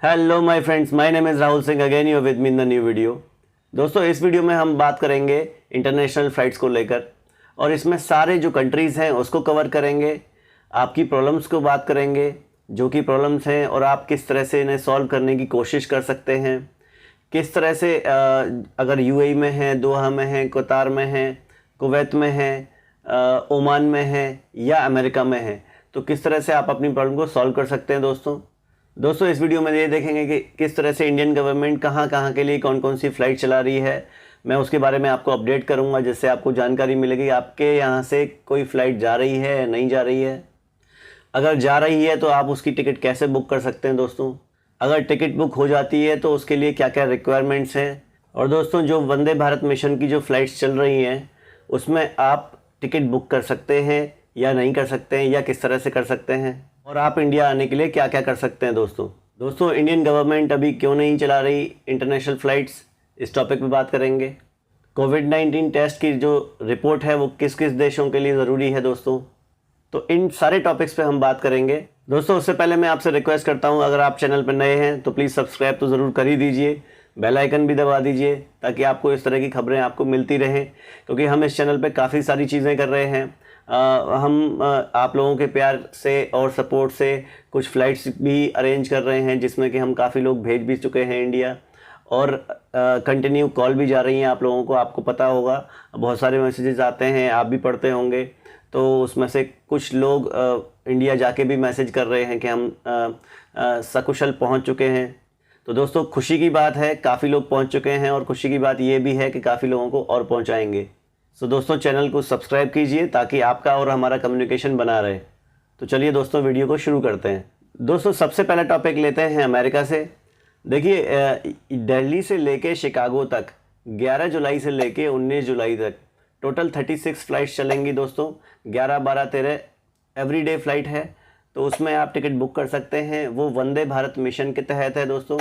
Hello my friends, my name is Rahul Singh. Again you with me in the new video. दोस्तों, इस video में हम बात करेंगे इंटरनेशनल फ़्लाइट्स को लेकर, और इसमें सारे जो कंट्रीज़ हैं उसको कवर करेंगे। आपकी प्रॉब्लम्स को बात करेंगे, जो कि प्रॉब्लम्स हैं और आप किस तरह से इन्हें सॉल्व करने की कोशिश कर सकते हैं। किस तरह से अगर यूएई में हैं, दोहा में हैं, कतार में हैं, कुवैत में हैं, ओमान में हैं या अमेरिका में हैं, तो किस तरह से आप अपनी प्रॉब्लम को सॉल्व कर सकते हैं। दोस्तों इस वीडियो में ये देखेंगे कि किस तरह से इंडियन गवर्नमेंट कहाँ के लिए कौन कौन सी फ़्लाइट चला रही है। मैं उसके बारे में आपको अपडेट करूँगा, जिससे आपको जानकारी मिलेगी आपके यहाँ से कोई फ़्लाइट जा रही है या नहीं जा रही है। अगर जा रही है तो आप उसकी टिकट कैसे बुक कर सकते हैं दोस्तों। अगर टिकट बुक हो जाती है तो उसके लिए क्या क्या रिक्वायरमेंट्स हैं। और दोस्तों, जो वंदे भारत मिशन की जो फ़्लाइट्स चल रही हैं उसमें आप टिकट बुक कर सकते हैं या नहीं कर सकते हैं, या किस तरह से कर सकते हैं, और आप इंडिया आने के लिए क्या क्या कर सकते हैं। दोस्तों इंडियन गवर्नमेंट अभी क्यों नहीं चला रही इंटरनेशनल फ़्लाइट्स, इस टॉपिक पे बात करेंगे। कोविड-19 टेस्ट की जो रिपोर्ट है वो किस किस देशों के लिए ज़रूरी है दोस्तों, तो इन सारे टॉपिक्स पे हम बात करेंगे। दोस्तों उससे पहले मैं आपसे रिक्वेस्ट करता हूँ, अगर आप चैनल पर नए हैं तो प्लीज़ सब्सक्राइब तो ज़रूर कर ही दीजिए, बेल आइकन भी दबा दीजिए, ताकि आपको इस तरह की खबरें आपको मिलती रहें। क्योंकि हम इस चैनल पे काफ़ी सारी चीज़ें कर रहे हैं। हम आप लोगों के प्यार से और सपोर्ट से कुछ फ़्लाइट्स भी अरेंज कर रहे हैं, जिसमें कि हम काफ़ी लोग भेज भी चुके हैं इंडिया, और कंटिन्यू कॉल भी जा रही हैं आप लोगों को। आपको पता होगा बहुत सारे मैसेजेस आते हैं, आप भी पढ़ते होंगे, तो उसमें से कुछ लोग इंडिया जाके भी मैसेज कर रहे हैं कि हम सकुशल पहुंच चुके हैं। तो दोस्तों खुशी की बात है, काफ़ी लोग पहुंच चुके हैं, और खुशी की बात ये भी है कि काफ़ी लोगों को और पहुंचाएंगे। सो दोस्तों चैनल को सब्सक्राइब कीजिए ताकि आपका और हमारा कम्युनिकेशन बना रहे। तो चलिए दोस्तों वीडियो को शुरू करते हैं। दोस्तों सबसे पहला टॉपिक लेते हैं अमेरिका से। देखिए, दिल्ली से लेके शिकागो तक 11 जुलाई से लेके 19 जुलाई तक टोटल 36 फ़्लाइट्स चलेंगी दोस्तों। 11, 12, 13 एवरीडे फ़्लाइट है, तो उसमें आप टिकट बुक कर सकते हैं। वो वंदे भारत मिशन के तहत है दोस्तों।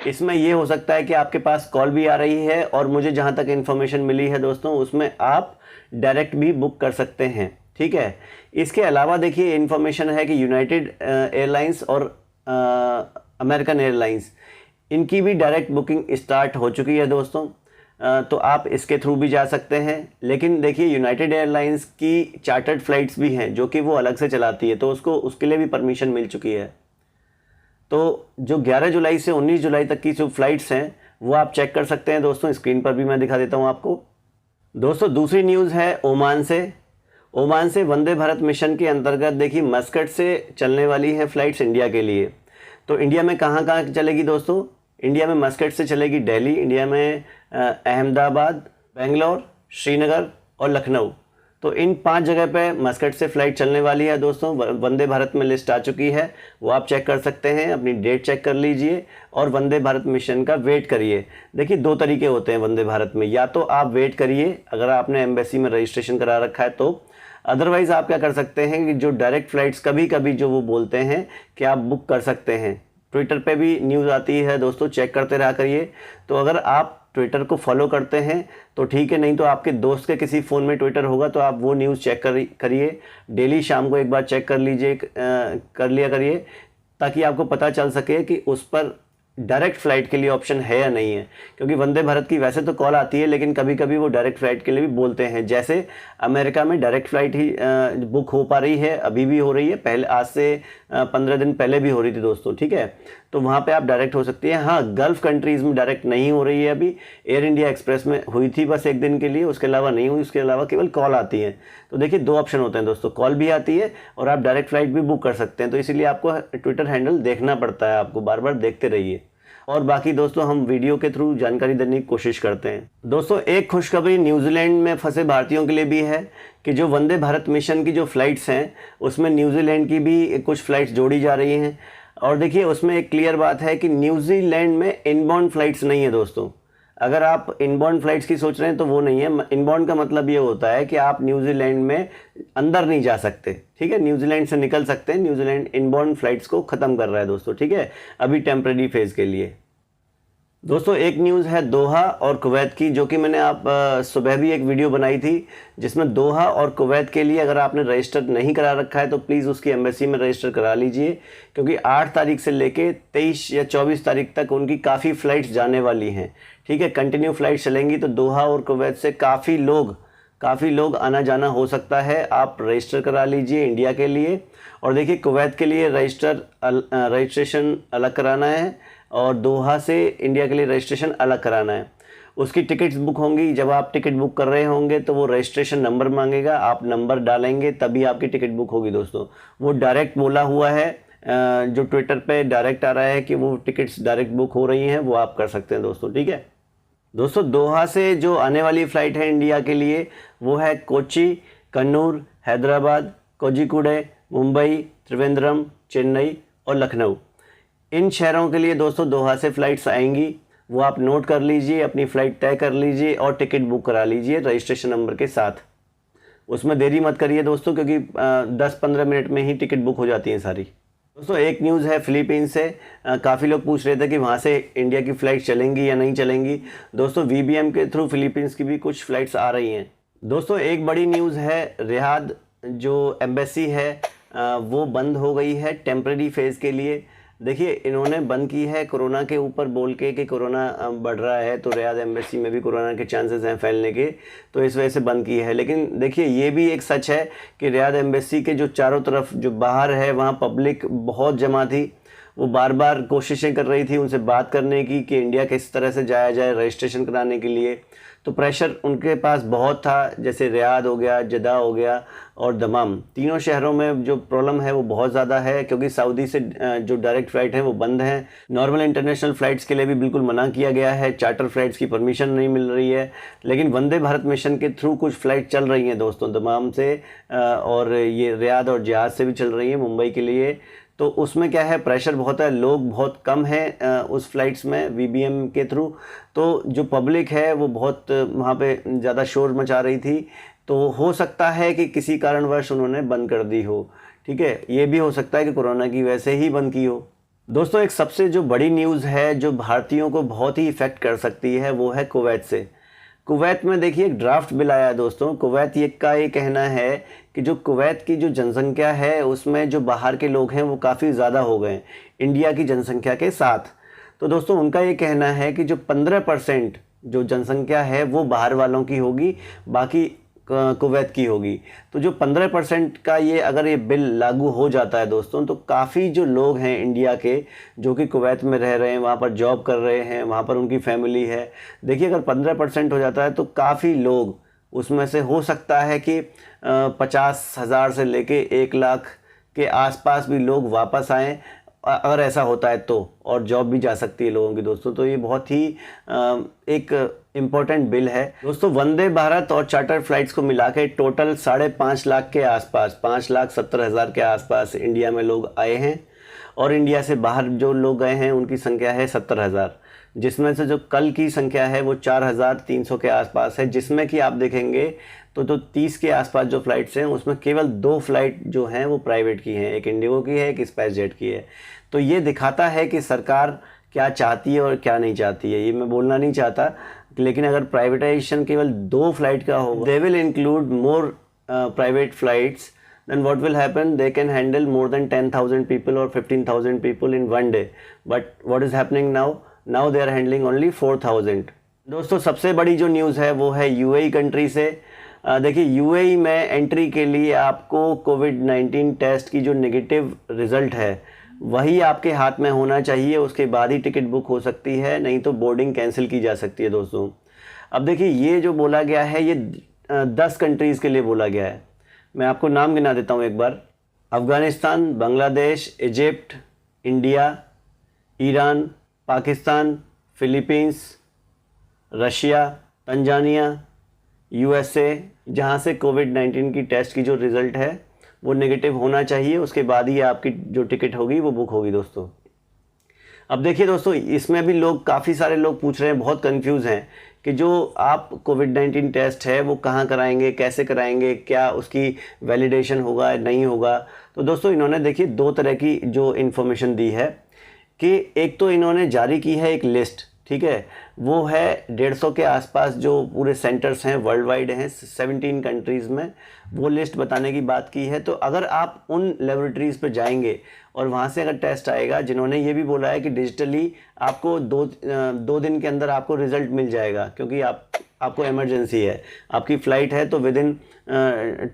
इसमें ये हो सकता है कि आपके पास कॉल भी आ रही है, और मुझे जहाँ तक इन्फॉर्मेशन मिली है दोस्तों, उसमें आप डायरेक्ट भी बुक कर सकते हैं। ठीक है, इसके अलावा देखिए इन्फॉर्मेशन है कि यूनाइटेड एयरलाइंस और अमेरिकन एयरलाइंस, इनकी भी डायरेक्ट बुकिंग स्टार्ट हो चुकी है दोस्तों। तो आप इसके थ्रू भी जा सकते हैं। लेकिन देखिए यूनाइटेड एयरलाइंस की चार्टर्ड फ़्लाइट्स भी हैं जो कि वो अलग से चलाती है, तो उसके लिए भी परमिशन मिल चुकी है। तो जो 11 जुलाई से 19 जुलाई तक की जो फ़्लाइट्स हैं वो आप चेक कर सकते हैं दोस्तों। स्क्रीन पर भी मैं दिखा देता हूँ आपको। दोस्तों दूसरी न्यूज़ है ओमान से वंदे भारत मिशन के अंतर्गत देखिए मस्कट से चलने वाली है फ़्लाइट्स इंडिया के लिए। तो इंडिया में कहाँ कहाँ चलेगी दोस्तों? इंडिया में मस्कट से चलेगी दिल्ली, इंडिया में अहमदाबाद, बेंगलोर, श्रीनगर और लखनऊ। तो इन 5 जगह पे मस्कट से फ़्लाइट चलने वाली है दोस्तों। वंदे भारत में लिस्ट आ चुकी है, वो आप चेक कर सकते हैं। अपनी डेट चेक कर लीजिए और वंदे भारत मिशन का वेट करिए। देखिए 2 तरीके होते हैं वंदे भारत में, या तो आप वेट करिए अगर आपने एम्बेसी में रजिस्ट्रेशन करा रखा है तो। अदरवाइज़ आप क्या कर सकते हैं कि जो डायरेक्ट फ़्लाइट्स कभी कभी जो वो बोलते हैं कि आप बुक कर सकते हैं। ट्विटर पे भी न्यूज़ आती है दोस्तों, चेक करते रहा करिए। तो अगर आप ट्विटर को फॉलो करते हैं तो ठीक है, नहीं तो आपके दोस्त के किसी फ़ोन में ट्विटर होगा तो आप वो न्यूज़ चेक करिए। डेली शाम को एक बार चेक कर लिया करिए, ताकि आपको पता चल सके कि उस पर डायरेक्ट फ़्लाइट के लिए ऑप्शन है या नहीं है। क्योंकि वंदे भारत की वैसे तो कॉल आती है, लेकिन कभी कभी वो डायरेक्ट फ़्लाइट के लिए भी बोलते हैं। जैसे अमेरिका में डायरेक्ट फ़्लाइट ही बुक हो पा रही है, अभी भी हो रही है, पहले आज से 15 दिन पहले भी हो रही थी दोस्तों। ठीक है, तो वहाँ पे आप डायरेक्ट हो सकती है। हाँ, गल्फ़ कंट्रीज़ में डायरेक्ट नहीं हो रही है अभी। एयर इंडिया एक्सप्रेस में हुई थी बस 1 दिन के लिए, उसके अलावा नहीं हुई। उसके अलावा केवल कॉल आती है। तो देखिए 2 ऑप्शन होते हैं दोस्तों, कॉल भी आती है और आप डायरेक्ट फ़्लाइट भी बुक कर सकते हैं। तो इसीलिए आपको ट्विटर हैंडल देखना पड़ता है, आपको बार बार देखते रहिए। और बाकी दोस्तों हम वीडियो के थ्रू जानकारी देने की कोशिश करते हैं। दोस्तों एक खुशखबरी न्यूजीलैंड में फंसे भारतीयों के लिए भी है कि जो वंदे भारत मिशन की जो फ़्लाइट्स हैं उसमें न्यूजीलैंड की भी कुछ फ़्लाइट्स जोड़ी जा रही हैं। और देखिए उसमें एक क्लियर बात है कि न्यूजीलैंड में इनबाउंड फ़्लाइट्स नहीं है दोस्तों। अगर आप इनबाउंड फ़्लाइट्स की सोच रहे हैं तो वो नहीं है। इनबाउंड का मतलब ये होता है कि आप न्यूजीलैंड में अंदर नहीं जा सकते। ठीक है, न्यूजीलैंड से निकल सकते हैं। न्यूजीलैंड इनबाउंड फ़्लाइट्स को ख़त्म कर रहा है दोस्तों। ठीक है, अभी टेम्प्रेरी फेज़ के लिए। दोस्तों एक न्यूज़ है दोहा और कुवैत की, जो कि मैंने सुबह भी एक वीडियो बनाई थी जिसमें दोहा और कुवैत के लिए अगर आपने रजिस्टर नहीं करा रखा है तो प्लीज़ उसकी एम्बेसी में रजिस्टर करा लीजिए, क्योंकि 8 तारीख से लेके 23 या 24 तारीख तक उनकी काफ़ी फ़्लाइट्स जाने वाली हैं। ठीक है, कंटिन्यू फ़्लाइट चलेंगी, तो दोहा और कुवैत से काफ़ी लोग आना जाना हो सकता है। आप रजिस्टर करा लीजिए इंडिया के लिए। और देखिए कुवैत के लिए रजिस्ट्रेशन अलग कराना है और दोहा से इंडिया के लिए रजिस्ट्रेशन अलग कराना है। उसकी टिकट्स बुक होंगी, जब आप टिकट बुक कर रहे होंगे तो वो रजिस्ट्रेशन नंबर मांगेगा, आप नंबर डालेंगे तभी आपकी टिकट बुक होगी दोस्तों। वो डायरेक्ट बोला हुआ है, जो ट्विटर पे डायरेक्ट आ रहा है कि वो टिकट्स डायरेक्ट बुक हो रही हैं, वो आप कर सकते हैं दोस्तों। ठीक है दोस्तों, दोहा से जो आने वाली फ़्लाइट है इंडिया के लिए वो है कोच्चि, कन्नूर, हैदराबाद, कोझिकोड, मुंबई, त्रिवेंद्रम, चेन्नई और लखनऊ। इन शहरों के लिए दोस्तों दोहा से फ़्लाइट्स आएंगी, वो आप नोट कर लीजिए, अपनी फ़्लाइट तय कर लीजिए और टिकट बुक करा लीजिए रजिस्ट्रेशन नंबर के साथ। उसमें देरी मत करिए दोस्तों, क्योंकि 10-15 मिनट में ही टिकट बुक हो जाती हैं सारी। दोस्तों एक न्यूज़ है फ़िलीपींस से। काफ़ी लोग पूछ रहे थे कि वहाँ से इंडिया की फ़्लाइट चलेंगी या नहीं चलेंगी। दोस्तों VBM के थ्रू फ़िलीपींस की भी कुछ फ़्लाइट्स आ रही हैं। दोस्तों एक बड़ी न्यूज़ है, रियाद जो एम्बेसी है वो बंद हो गई है टेम्प्रेरी फ़ेज़ के लिए। देखिए इन्होंने बंद की है कोरोना के ऊपर बोल के कि कोरोना बढ़ रहा है, तो रियाद एम्बेसी में भी कोरोना के चांसेस हैं फैलने के, तो इस वजह से बंद की है। लेकिन देखिए ये भी एक सच है कि रियाद एम्बेसी के जो चारों तरफ जो बाहर है वहाँ पब्लिक बहुत जमा थी। वो बार बार कोशिशें कर रही थी उनसे बात करने की कि इंडिया किस तरह से जाया जाए रजिस्ट्रेशन कराने के लिए, तो प्रेशर उनके पास बहुत था। जैसे रियाद हो गया, जद्दा हो गया और दमाम, तीनों शहरों में जो प्रॉब्लम है वो बहुत ज़्यादा है, क्योंकि सऊदी से जो डायरेक्ट फ़्लाइट है वो बंद है। नॉर्मल इंटरनेशनल फ़्लाइट्स के लिए भी बिल्कुल मना किया गया है, चार्टर फ़्लाइट्स की परमिशन नहीं मिल रही है। लेकिन वंदे भारत मिशन के थ्रू कुछ फ़्लाइट चल रही हैं दोस्तों दमाम से, और ये रियाद और जहाज़ से भी चल रही है मुंबई के लिए। तो उसमें क्या है, प्रेशर बहुत है, लोग बहुत कम हैं उस फ्लाइट्स में VBM के थ्रू, तो जो पब्लिक है वो बहुत वहाँ पे ज़्यादा शोर मचा रही थी। तो हो सकता है कि किसी कारणवश उन्होंने बंद कर दी हो। ठीक है, ये भी हो सकता है कि कोरोना की वजह से ही बंद की हो। दोस्तों एक सबसे जो बड़ी न्यूज़ है जो भारतीयों को बहुत ही इफ़ेक्ट कर सकती है वो है कुवैत से। कुवैत में देखिए एक ड्राफ्ट बिल आया है दोस्तों। कुवैत का ये कहना है कि जो कुवैत की जो जनसंख्या है उसमें जो बाहर के लोग हैं वो काफ़ी ज़्यादा हो गए इंडिया की जनसंख्या के साथ। तो दोस्तों उनका ये कहना है कि जो 15% जो जनसंख्या है वो बाहर वालों की होगी, बाकी कुवैत की होगी। तो जो 15% का ये अगर ये बिल लागू हो जाता है दोस्तों, तो काफ़ी जो लोग हैं इंडिया के जो कि कुवैत में रह रहे हैं, वहाँ पर जॉब कर रहे हैं, वहाँ पर उनकी फैमिली है। देखिए अगर 15% हो जाता है तो काफ़ी लोग, उसमें से हो सकता है कि 50,000 से लेके 1 लाख के आसपास भी लोग वापस आएँ, अगर ऐसा होता है तो, और जॉब भी जा सकती है लोगों की दोस्तों। तो ये बहुत ही एक इम्पोर्टेंट बिल है दोस्तों। वंदे भारत और चार्टर फ्लाइट्स को मिला के टोटल 5.5 लाख के आसपास, 5,70,000 के आसपास इंडिया में लोग आए हैं, और इंडिया से बाहर जो लोग गए हैं उनकी संख्या है 70,000, जिसमें से जो कल की संख्या है वो 4,300 के आसपास है, जिसमें कि आप देखेंगे तो 30 के आसपास जो फ़्लाइट्स हैं उसमें केवल 2 फ्लाइट जो हैं वो प्राइवेट की हैं, एक इंडिगो की है, एक स्पाइसजेट की है। तो ये दिखाता है कि सरकार क्या चाहती है और क्या नहीं चाहती है, ये मैं बोलना नहीं चाहता, लेकिन अगर प्राइवेटाइजेशन केवल 2 फ्लाइट का होगा, they will include more private flights, then what will happen, they can handle more than 10,000 people or 15,000 people in one day. But what is happening now they are handling only 4,000. दोस्तों सबसे बड़ी जो news है वो है UAE country से। देखिए UAE में एंट्री के लिए आपको कोविड-19 टेस्ट की जो नेगेटिव रिज़ल्ट है वही आपके हाथ में होना चाहिए, उसके बाद ही टिकट बुक हो सकती है, नहीं तो बोर्डिंग कैंसिल की जा सकती है दोस्तों। अब देखिए ये जो बोला गया है ये 10 कंट्रीज़ के लिए बोला गया है। मैं आपको नाम गिना देता हूँ एक बार। Afghanistan, Bangladesh, Egypt, India, Iran, Pakistan, Philippines, Russia, Tanzania, USA, जहाँ से कोविड-19 की टेस्ट की जो रिज़ल्ट है वो नेगेटिव होना चाहिए, उसके बाद ही आपकी जो टिकट होगी वो बुक होगी दोस्तों। अब देखिए दोस्तों इसमें भी लोग, काफ़ी सारे लोग पूछ रहे हैं, बहुत कंफ्यूज हैं कि जो आप कोविड-19 टेस्ट है वो कहाँ कराएंगे, कैसे कराएंगे, क्या उसकी वैलिडेशन होगा नहीं होगा। तो दोस्तों इन्होंने देखिए 2 तरह की जो इन्फॉर्मेशन दी है कि एक तो इन्होंने जारी की है एक लिस्ट ठीक है, वो है 150 के आसपास जो पूरे सेंटर्स हैं वर्ल्ड वाइड हैं 17 कंट्रीज़ में, वो लिस्ट बताने की बात की है। तो अगर आप उन लेबोरेटरीज़ पे जाएंगे और वहाँ से अगर टेस्ट आएगा, जिन्होंने ये भी बोला है कि डिजिटली आपको दो दिन के अंदर आपको रिज़ल्ट मिल जाएगा, क्योंकि आपको इमरजेंसी है, आपकी फ़्लाइट है, तो विद इन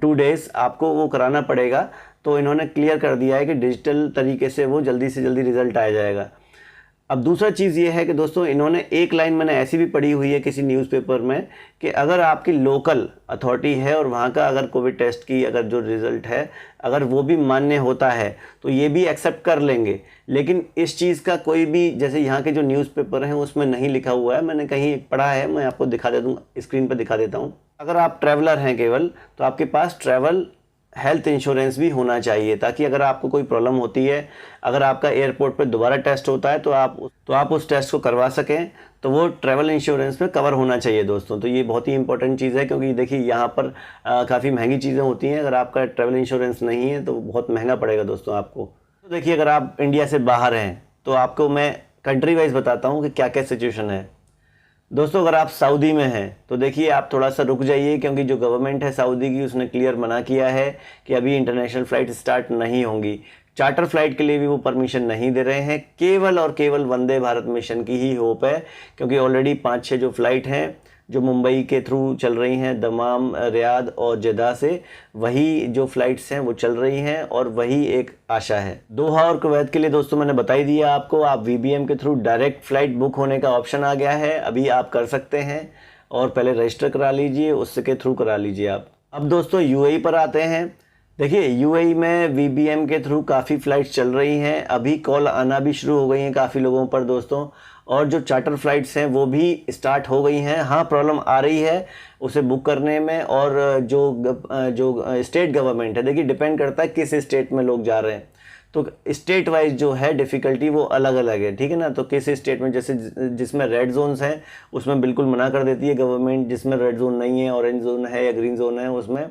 2 डेज़ आपको वो कराना पड़ेगा। तो इन्होंने क्लियर कर दिया है कि डिजिटल तरीके से वो जल्दी से जल्दी रिज़ल्ट आ जाएगा। अब दूसरा चीज़ ये है कि दोस्तों इन्होंने एक लाइन मैंने ऐसी भी पढ़ी हुई है किसी न्यूज़पेपर में कि अगर आपकी लोकल अथॉरिटी है और वहाँ का अगर कोविड टेस्ट की अगर जो रिज़ल्ट है अगर वो भी मान्य होता है तो ये भी एक्सेप्ट कर लेंगे। लेकिन इस चीज़ का कोई भी, जैसे यहाँ के जो न्यूज़पेपर हैं उसमें नहीं लिखा हुआ है, मैंने कहीं पढ़ा है, मैं आपको दिखा दे दूँगा, स्क्रीन पर दिखा देता हूँ। अगर आप ट्रैवलर हैं केवल, तो आपके पास ट्रैवल हेल्थ इंश्योरेंस भी होना चाहिए, ताकि अगर आपको कोई प्रॉब्लम होती है, अगर आपका एयरपोर्ट पे दोबारा टेस्ट होता है तो आप उस टेस्ट को करवा सकें, तो वो ट्रैवल इंश्योरेंस में कवर होना चाहिए दोस्तों। तो ये बहुत ही इंपॉर्टेंट चीज़ है, क्योंकि देखिए यहाँ पर काफ़ी महंगी चीज़ें होती हैं, अगर आपका ट्रैवल इंश्योरेंस नहीं है तो बहुत महंगा पड़ेगा दोस्तों आपको। तो देखिए अगर आप इंडिया से बाहर हैं तो आपको मैं कंट्री वाइज बताता हूँ कि क्या क्या सिचुएशन है। दोस्तों अगर आप सऊदी में हैं तो देखिए आप थोड़ा सा रुक जाइए, क्योंकि जो गवर्नमेंट है सऊदी की उसने क्लियर मना किया है कि अभी इंटरनेशनल फ़्लाइट स्टार्ट नहीं होंगी। चार्टर फ्लाइट के लिए भी वो परमिशन नहीं दे रहे हैं, केवल और केवल वंदे भारत मिशन की ही होप है, क्योंकि ऑलरेडी 5-6 जो फ़्लाइट हैं जो मुंबई के थ्रू चल रही हैं, दमाम, रियाद और जद्दा से, वही जो फ़्लाइट्स हैं वो चल रही हैं और वही एक आशा है। दोहा और कुवैत के लिए दोस्तों मैंने बता ही दिया आपको, आप VBM के थ्रू डायरेक्ट फ़्लाइट बुक होने का ऑप्शन आ गया है, अभी आप कर सकते हैं और पहले रजिस्टर करा लीजिए, उसके थ्रू करा लीजिए आप। अब दोस्तों UAE पर आते हैं। देखिए UAE में VBM के थ्रू काफ़ी फ़्लाइट्स चल रही हैं, अभी कॉल आना भी शुरू हो गई हैं काफ़ी लोगों पर दोस्तों, और जो चार्टर फ़्लाइट्स हैं वो भी स्टार्ट हो गई हैं। हाँ प्रॉब्लम आ रही है उसे बुक करने में, और जो स्टेट गवर्नमेंट है, देखिए डिपेंड करता है किस स्टेट में लोग जा रहे हैं, तो स्टेट वाइज जो है डिफ़िकल्टी वो अलग अलग है, ठीक है ना। तो किस स्टेट में, जैसे जिसमें रेड जोन्स हैं उसमें बिल्कुल मना कर देती है गवर्नमेंट, जिसमें रेड जोन नहीं है, ऑरेंज जोन है या ग्रीन जोन है, उसमें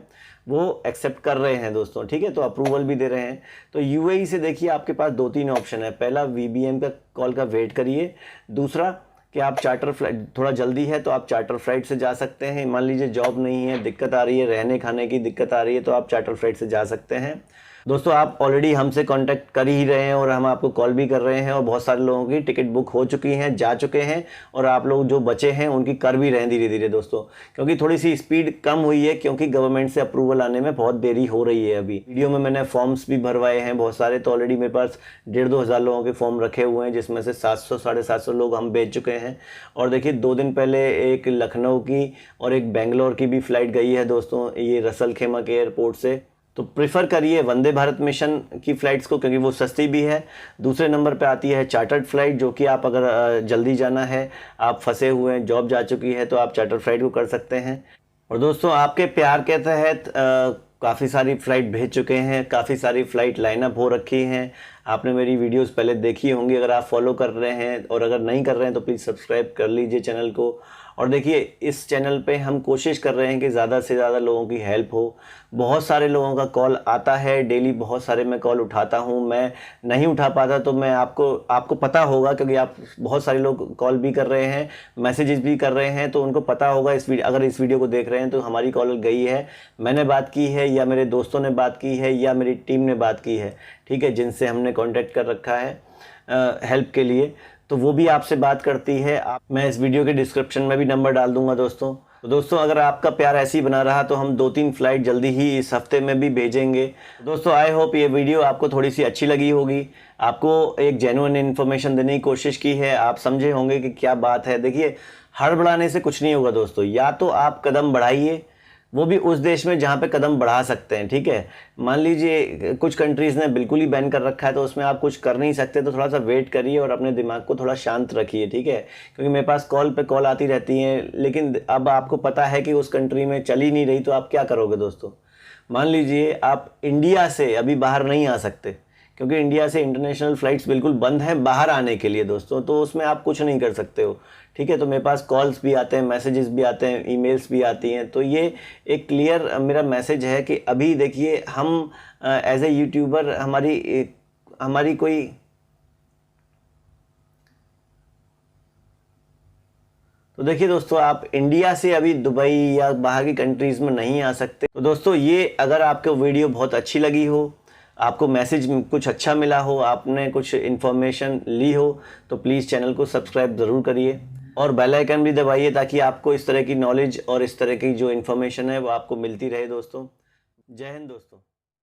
वो एक्सेप्ट कर रहे हैं दोस्तों, ठीक है, तो अप्रूवल भी दे रहे हैं। तो UAE से देखिए आपके पास 2-3 ऑप्शन है। पहला VBM का कॉल का वेट करिए, दूसरा कि आप चार्टर फ्लाइट, थोड़ा जल्दी है तो आप चार्टर फ्लाइट से जा सकते हैं। मान लीजिए जॉब नहीं है, दिक्कत आ रही है, रहने खाने की दिक्कत आ रही है, तो आप चार्टर फ्लाइट से जा सकते हैं। दोस्तों आप ऑलरेडी हमसे कांटेक्ट कर ही रहे हैं और हम आपको कॉल भी कर रहे हैं, और बहुत सारे लोगों की टिकट बुक हो चुकी हैं, जा चुके हैं, और आप लोग जो बचे हैं उनकी कर भी रहे हैं धीरे धीरे दोस्तों, क्योंकि थोड़ी सी स्पीड कम हुई है, क्योंकि गवर्नमेंट से अप्रूवल आने में बहुत देरी हो रही है। अभी वीडियो में मैंने फॉर्म्स भी भरवाए हैं बहुत सारे, तो ऑलरेडी मेरे पास 1,500-2 हज़ार लोगों के फॉर्म रखे हुए हैं, जिसमें से 700-750 लोग हम भेज चुके हैं। और देखिए 2 दिन पहले एक लखनऊ की और एक बेंगलोर की भी फ़्लाइट गई है दोस्तों, ये रसल खेमा के एयरपोर्ट से। तो प्रेफर करिए वंदे भारत मिशन की फ़्लाइट्स को, क्योंकि वो सस्ती भी है। दूसरे नंबर पे आती है चार्टर्ड फ़्लाइट, जो कि आप अगर जल्दी जाना है, आप फंसे हुए हैं, जॉब जा चुकी है, तो आप चार्टर्ड फ़्लाइट को कर सकते हैं। और दोस्तों आपके प्यार के तहत काफ़ी सारी फ़्लाइट भेज चुके हैं, काफ़ी सारी फ़्लाइट लाइनअप हो रखी हैं। आपने मेरी वीडियोस पहले देखी होंगी अगर आप फॉलो कर रहे हैं, और अगर नहीं कर रहे हैं तो प्लीज़ सब्सक्राइब कर लीजिए चैनल को। और देखिए इस चैनल पे हम कोशिश कर रहे हैं कि ज़्यादा से ज़्यादा लोगों की हेल्प हो। बहुत सारे लोगों का कॉल आता है डेली, बहुत सारे मैं कॉल उठाता हूँ, मैं नहीं उठा पाता तो मैं आपको पता होगा, क्योंकि आप बहुत सारे लोग कॉल भी कर रहे हैं, मैसेजेस भी कर रहे हैं, तो उनको पता होगा अगर इस वीडियो को देख रहे हैं तो हमारी कॉल गई है, मैंने बात की है, या मेरे दोस्तों ने बात की है, या मेरी टीम ने बात की है, ठीक है, जिनसे हमने कॉन्टेक्ट कर रखा है हेल्प के लिए, तो वो भी आपसे बात करती है। मैं इस वीडियो के डिस्क्रिप्शन में भी नंबर डाल दूंगा दोस्तों। तो दोस्तों अगर आपका प्यार ऐसे ही बना रहा तो हम 2-3 फ़्लाइट जल्दी ही इस हफ्ते में भी भेजेंगे। दोस्तों आई होप ये वीडियो आपको थोड़ी सी अच्छी लगी होगी, आपको एक जेन्युइन इन्फॉर्मेशन देने की कोशिश की है, आप समझे होंगे कि क्या बात है। देखिए हड़बड़ाने से कुछ नहीं होगा दोस्तों, या तो आप कदम बढ़ाइए, वो भी उस देश में जहाँ पे कदम बढ़ा सकते हैं, ठीक है। मान लीजिए कुछ कंट्रीज़ ने बिल्कुल ही बैन कर रखा है, तो उसमें आप कुछ कर नहीं सकते, तो थोड़ा सा वेट करिए और अपने दिमाग को थोड़ा शांत रखिए, ठीक है। क्योंकि मेरे पास कॉल पे कॉल आती रहती हैं, लेकिन अब आपको पता है कि उस कंट्री में चल ही नहीं रही, तो आप क्या करोगे दोस्तों। मान लीजिए आप इंडिया से अभी बाहर नहीं आ सकते, क्योंकि इंडिया से इंटरनेशनल फ़्लाइट्स बिल्कुल बंद हैं बाहर आने के लिए दोस्तों, तो उसमें आप कुछ नहीं कर सकते हो, ठीक है। तो मेरे पास कॉल्स भी आते हैं, मैसेजेस भी आते हैं, ईमेल्स भी आती हैं। तो ये एक क्लियर मेरा मैसेज है कि अभी देखिए हम एज ए यूट्यूबर हमारी कोई तो देखिए दोस्तों, आप इंडिया से अभी दुबई या बाहर की कंट्रीज़ में नहीं आ सकते। तो दोस्तों, ये अगर आपको वीडियो बहुत अच्छी लगी हो, आपको मैसेज कुछ अच्छा मिला हो, आपने कुछ इन्फॉर्मेशन ली हो, तो प्लीज़ चैनल को सब्सक्राइब ज़रूर करिए और बेल आइकन भी दबाइए ताकि आपको इस तरह की नॉलेज और इस तरह की जो इन्फॉर्मेशन है वो आपको मिलती रहे दोस्तों। जय हिंद दोस्तों।